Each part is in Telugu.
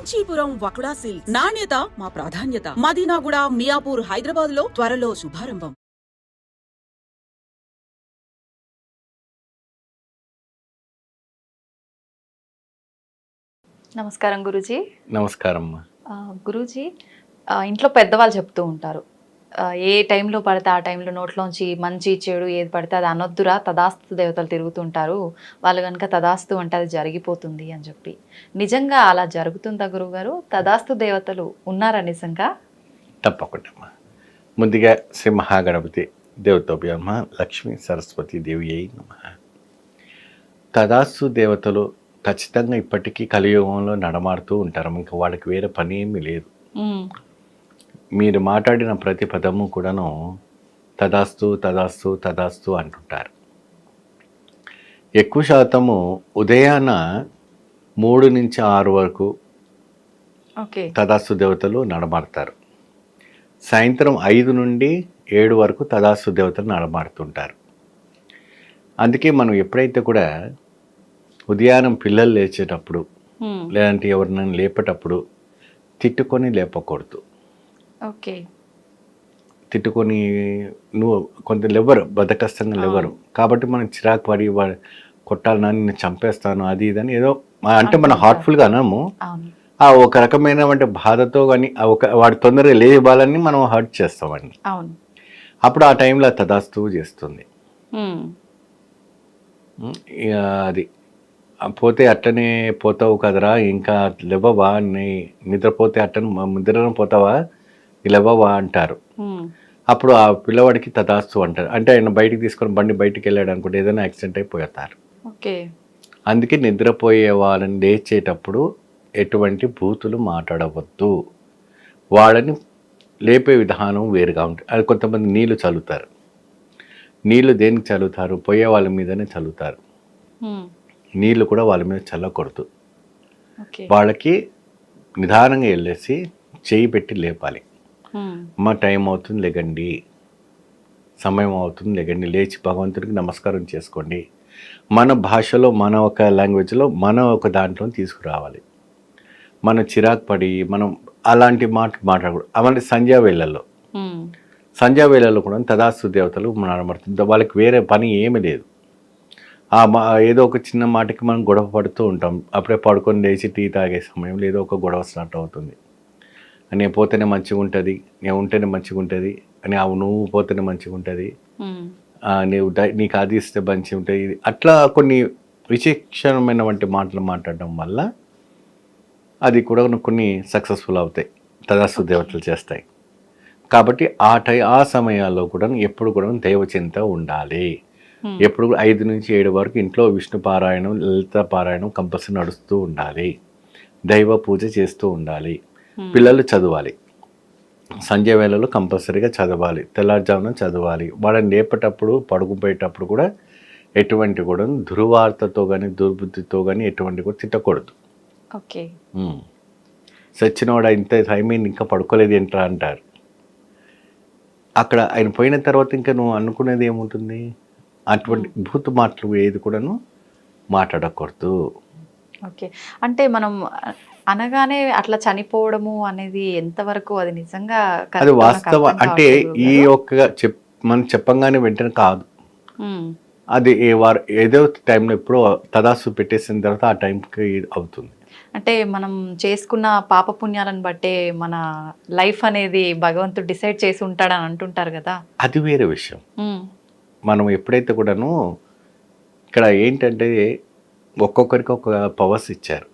కాంచీపురం వకుడా సిల్క్స్ నాణ్యత మా ప్రాధాన్యత. మదీనాగూడ, మియాపూర్, హైదరాబాద్ లో త్వరలో శుభారంభం. నమస్కారం గురూజీ. నమస్కారం. గురూజీ, ఇంట్లో పెద్దవాళ్ళు చెప్తూ ఉంటారు, ఏ టైంలో పడితే ఆ టైంలో నోట్లోంచి మంచి చెడు ఏది పడితే అది అనొద్దురా, తదాస్తు దేవతలు తిరుగుతుంటారు, వాళ్ళు కనుక తదాస్తు అంటే అది జరిగిపోతుంది అని చెప్పి. నిజంగా అలా జరుగుతుందా గురువుగారు? తదాస్తు దేవతలు ఉన్నారా నిజంగా? తప్పకుండా. ముందుగా శ్రీ మహాగణపతి దేవతోభ్య నమః, లక్ష్మీ సరస్వతి దేవి అయి నమః. తదాస్తు దేవతలు ఖచ్చితంగా ఇప్పటికీ కలియుగంలో నడమాడుతూ ఉంటారు. ఇంకా వాళ్ళకి వేరే పని ఏమీ లేదు. మీరు మాట్లాడిన ప్రతి పదము కూడాను తదాస్తు తదాస్తు తదాస్తు అంటుంటారు. ఎక్కువ శాతము ఉదయాన 3 నుంచి 6 వరకు తదాస్తు దేవతలు నడమాడతారు. సాయంత్రం 5 నుండి 7 వరకు తదాస్తు దేవతలు నడమాడుతుంటారు. అందుకే మనం ఎప్పుడైతే కూడా ఉదయాన్నం పిల్లలు లేచేటప్పుడు లేదంటే ఎవరినైనా లేపేటప్పుడు తిట్టుకొని లేపకూడదు. తిట్టుకొని నువ్వు కొంత లెవరు, బద్దకస్తంగా లెవరు కాబట్టి మనం చిరాకు పడి కొట్టాలి, నేను చంపేస్తాను అది ఇదని ఏదో అంటే మనం హార్ట్ఫుల్గా అనము, ఆ ఒక రకమైన బాధతో కానీ వాడి తొందరగా లేవాలని మనం హర్ట్ చేస్తామండి. అప్పుడు ఆ టైంలో తదాస్తు చేస్తుంది. అది పోతే అట్టనే పోతావు కదరా, ఇంకా లేవవా, నిద్రపోతే అట్టను నిద్రను పోతావా, లేవవా అంటారు. అప్పుడు ఆ పిల్లవాడికి తదాస్తు అంటారు. అంటే ఆయన బయటికి తీసుకొని బండి బయటికి వెళ్ళాడు అనుకుంటే ఏదైనా యాక్సిడెంట్ అయిపోతారు. అందుకే నిద్రపోయే వాళ్ళని లేచేటప్పుడు ఎటువంటి బూతులు మాట్లాడవద్దు. వాళ్ళని లేపే విధానం వేరుగా ఉంటుంది. అది కొంతమంది నీళ్లు చల్లుతారు. నీళ్లు దేనికి చల్లుతారు? పోయే వాళ్ళ మీదనే చల్లుతారు. నీళ్ళు కూడా వాళ్ళ మీద చల్లకూడదు. వాళ్ళకి నిదానంగా వెళ్ళేసి చేయి పెట్టి లేపాలి. అమ్మ టైం అవుతుంది లెగండి, సమయం అవుతుంది లెగండి, లేచి భగవంతుడికి నమస్కారం చేసుకోండి. మన భాషలో, మన ఒక లాంగ్వేజ్లో, మన ఒక దాంట్లో తీసుకురావాలి. మనం చిరాకు పడి మనం అలాంటి మాట్లాడకూడదు. అలాంటి సంధ్యా వేళల్లో కూడా తదాస్తు దేవతలు నడబడుతుంది. వాళ్ళకి వేరే పని ఏమీ లేదు. ఏదో ఒక చిన్న మాటకి మనం గొడవ పడుతూ ఉంటాం. అప్పుడే పడుకొని లేచి టీ తాగే సమయంలో ఏదో ఒక గొడవ స్టార్ట్ అవుతుంది. నేను పోతేనే మంచిగా ఉంటుంది, నేను ఉంటేనే మంచిగా ఉంటుంది అని, నువ్వు పోతేనే మంచిగా ఉంటుంది, నీకు అది ఇస్తే మంచిగా ఉంటుంది, అట్లా కొన్ని విచక్షణమైన మాటలు మాట్లాడడం వల్ల అది కూడా కొన్ని సక్సెస్ఫుల్ అవుతాయి, తదాస్తు దేవతలు చేస్తాయి. కాబట్టి ఆ సమయాల్లో కూడా ఎప్పుడు కూడా దైవచింత ఉండాలి. ఎప్పుడు 5 నుంచి 7 వరకు ఇంట్లో విష్ణు పారాయణం, లలిత పారాయణం కంపల్సరీ నడుస్తూ ఉండాలి. దైవ పూజ చేస్తూ ఉండాలి. పిల్లలు చదవాలి. సంధ్య వేళలో కంపల్సరీగా చదవాలి. తెల్లారుజామున చదవాలి. వాళ్ళని లేపేటప్పుడు, పడుకుపోయేటప్పుడు కూడా ఎటువంటి కూడా దుర్వార్తతో కానీ దుర్బుద్ధితో కానీ ఎటువంటి కూడా తిట్టకూడదు. సచ్చినవాడు ఇంత టైం ఇంకా పడుకోలేదు ఏంట్రా అంటారు. అక్కడ ఆయన పోయిన తర్వాత ఇంకా నువ్వు అనుకునేది ఏముంటుంది? అటువంటి భూత మాటలు ఏది కూడాను మాట్లాడకూడదు. అంటే మనం అనగానే అట్లా చనిపోవడము అనేది ఎంతవరకు అది నిజంగా అది వాస్తవం? అంటే ఈ ఒక్క మనం చెప్పంగానే వెంటనే కాదు. అది ఏదో టైంలో ఎప్పుడో తదాస్తు పెట్టేసిన తర్వాత ఆ టైంకి అవుతుంది. అంటే మనం చేసుకున్న పాపపుణ్యాలను బట్టే మన లైఫ్ అనేది భగవంతుడు డిసైడ్ చేసి ఉంటాడని అంటుంటారు కదా, అది వేరే విషయం. మనం ఎప్పుడైతే కూడాను ఇక్కడ ఏంటంటే ఒక్కొక్కరికి ఒక పవర్స్ ఇచ్చారు.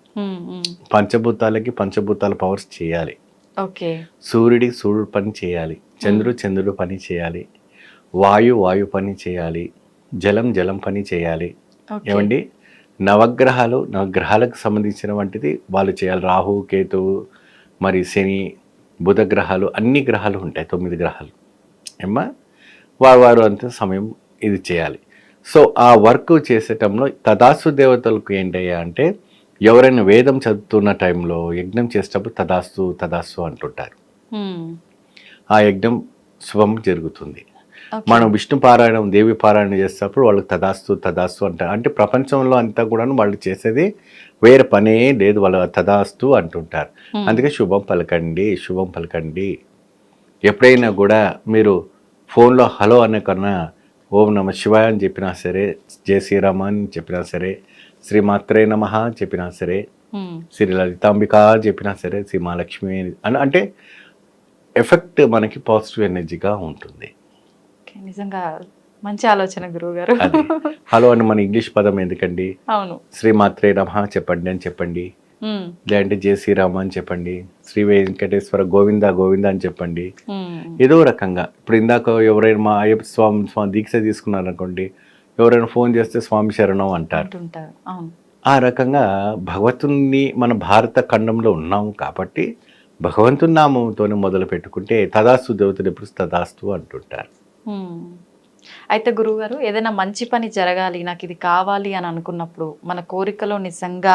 పంచభూతాల పవర్స్ చేయాలి. సూర్యుడు పని చేయాలి, చంద్రుడు పని చేయాలి, వాయు పని చేయాలి, జలం పని చేయాలి. ఏమండి, నవగ్రహాలకు సంబంధించిన వంటిది వాళ్ళు చేయాలి. రాహు, కేతువు, మరి శని, బుధ గ్రహాలు, అన్ని గ్రహాలు ఉంటాయి, 9 గ్రహాలు. ఏమ్మా, వారు అంత సమయం ఇది చేయాలి. సో ఆ వర్క్ చేసేటంలో తదాస్తు దేవతలకు ఏంటయ్యా అంటే, ఎవరైనా వేదం చదువుతున్న టైంలో యజ్ఞం చేసేటప్పుడు తదాస్తు అంటుంటారు. ఆ యజ్ఞం శుభం జరుగుతుంది. Okay. మనం విష్ణు పారాయణం దేవి పారాయణం చేసేటప్పుడు వాళ్ళకి తదాస్తు తదాస్తు అంటారు. అంటే ప్రపంచంలో అంతా కూడా వాళ్ళు చేసేది వేరే పనే లేదు, వాళ్ళు తదాస్తు అంటుంటారు. అందుకే శుభం పలకండి, శుభం పలకండి. ఎప్పుడైనా కూడా మీరు ఫోన్లో హలో అనే కన్నా ఓం నమ శివాయ అని చెప్పినా సరే, జయ శ్రీరామ అని చెప్పినా సరే, శ్రీమాత్రే నమః అని చెప్పినా సరే, శ్రీ లలితాంబిక అని చెప్పినా సరే, శ్రీ మహాలక్ష్మి అని అంటే ఎఫెక్ట్ మనకి పాజిటివ్ ఎనర్జీగా ఉంటుంది. Okay, నిజంగా మంచి ఆలోచన గురువు గారు. అది హలో అని మన ఇంగ్లీష్ పదం ఎందుకండి? అవును. శ్రీమాత్రే నమః చెప్పండి అని చెప్పండి, లేదంటే జయ శ్రీరామ అని చెప్పండి, శ్రీ వెంకటేశ్వర గోవింద గోవింద అని చెప్పండి. ఏదో రకంగా ఇప్పుడు ఇందాక ఎవరైనా మా అయ్యప్ప స్వామి దీక్ష తీసుకున్నారనుకోండి, ఎవరైనా ఫోన్ చేస్తే స్వామి శరణం అంటారు. అంటుంటారు. అవును. ఆ రకంగా భగవంతుని మన భారత ఖండంలో ఉన్నాము కాబట్టి భగవంతుని నామంతోనే మొదలు పెట్టుకుంటే తదాస్తు దేవతలు ఎప్పుడు తదాస్తు అంటుంటారు. అయితే గురువుగారు, ఏదైనా మంచి పని జరగాలి, నాకు ఇది కావాలి అని అనుకున్నప్పుడు మన కోరికలో నిజంగా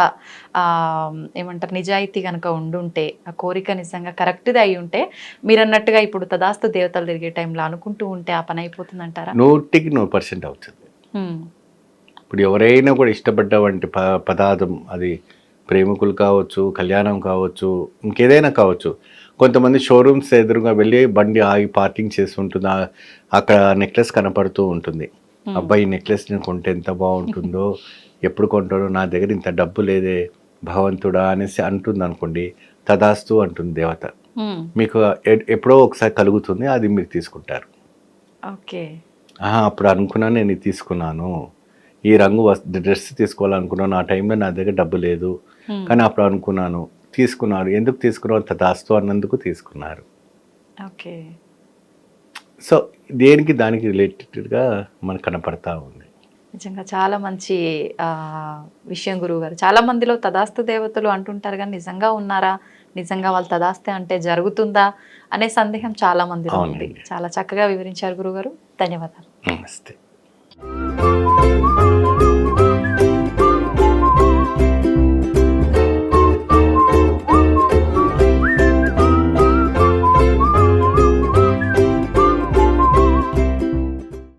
ఏమంటారు నిజాయితీ కనుక ఉండుంటే, ఆ కోరిక నిజంగా కరెక్ట్ది అయి ఉంటే, మీరు అన్నట్టుగా ఇప్పుడు తదాస్తు దేవతలు తిరిగే టైంలో అనుకుంటూ ఉంటే ఆ పని అయిపోతుంది అంటారా? 100% అవుతుంది. ఇప్పుడు ఎవరైనా కూడా ఇష్టపడ్డవంటి పదార్థం, అది ప్రేమికులు కావచ్చు, కళ్యాణం కావచ్చు, ఇంకేదైనా కావచ్చు. కొంతమంది షోరూమ్స్ ఎదురుగా వెళ్ళి బండి ఆగి పార్కింగ్ చేస్తుంటుంది, అక్కడ నెక్లెస్ కనపడుతూ ఉంటుంది. అబ్బాయి నెక్లెస్ నేను కొంటే ఎంత బాగుంటుందో, ఎప్పుడు కొంటాడో, నా దగ్గర ఇంత డబ్బు లేదే భగవంతుడా అనేసి అంటుంది అనుకోండి, తదాస్తు అంటుంది దేవత. మీకు ఎప్పుడో ఒకసారి కలుగుతుంది, అది మీరు తీసుకుంటారు. ఓకే. అప్పుడు అనుకున్నాను, నేను ఇది తీసుకున్నాను, ఈ రంగు డ్రెస్ తీసుకోవాలనుకున్నాను, ఆ టైంలో నా దగ్గర డబ్బు లేదు, కానీ అప్పుడు అనుకున్నాను, తీసుకున్నారు. ఎందుకు తీసుకున్నారు? తదాస్తు అన్నందుకు తీసుకున్నారు. ఓకే. సో దేనికి దానికి రిలేటెడ్గా మనకు కనపడతా ఉంది. నిజంగా చాలా మంచి విషయం గురువు గారు. చాలా మందిలో తదాస్తు దేవతలు అంటుంటారు, కానీ నిజంగా ఉన్నారా, నిజంగా వాళ్ళు తదాస్తే అంటే జరుగుతుందా అనే సందేహం చాలా మందిలో ఉంది. చాలా చక్కగా వివరించారు గురువు గారు. ధన్యవాదాలు. నమస్తే.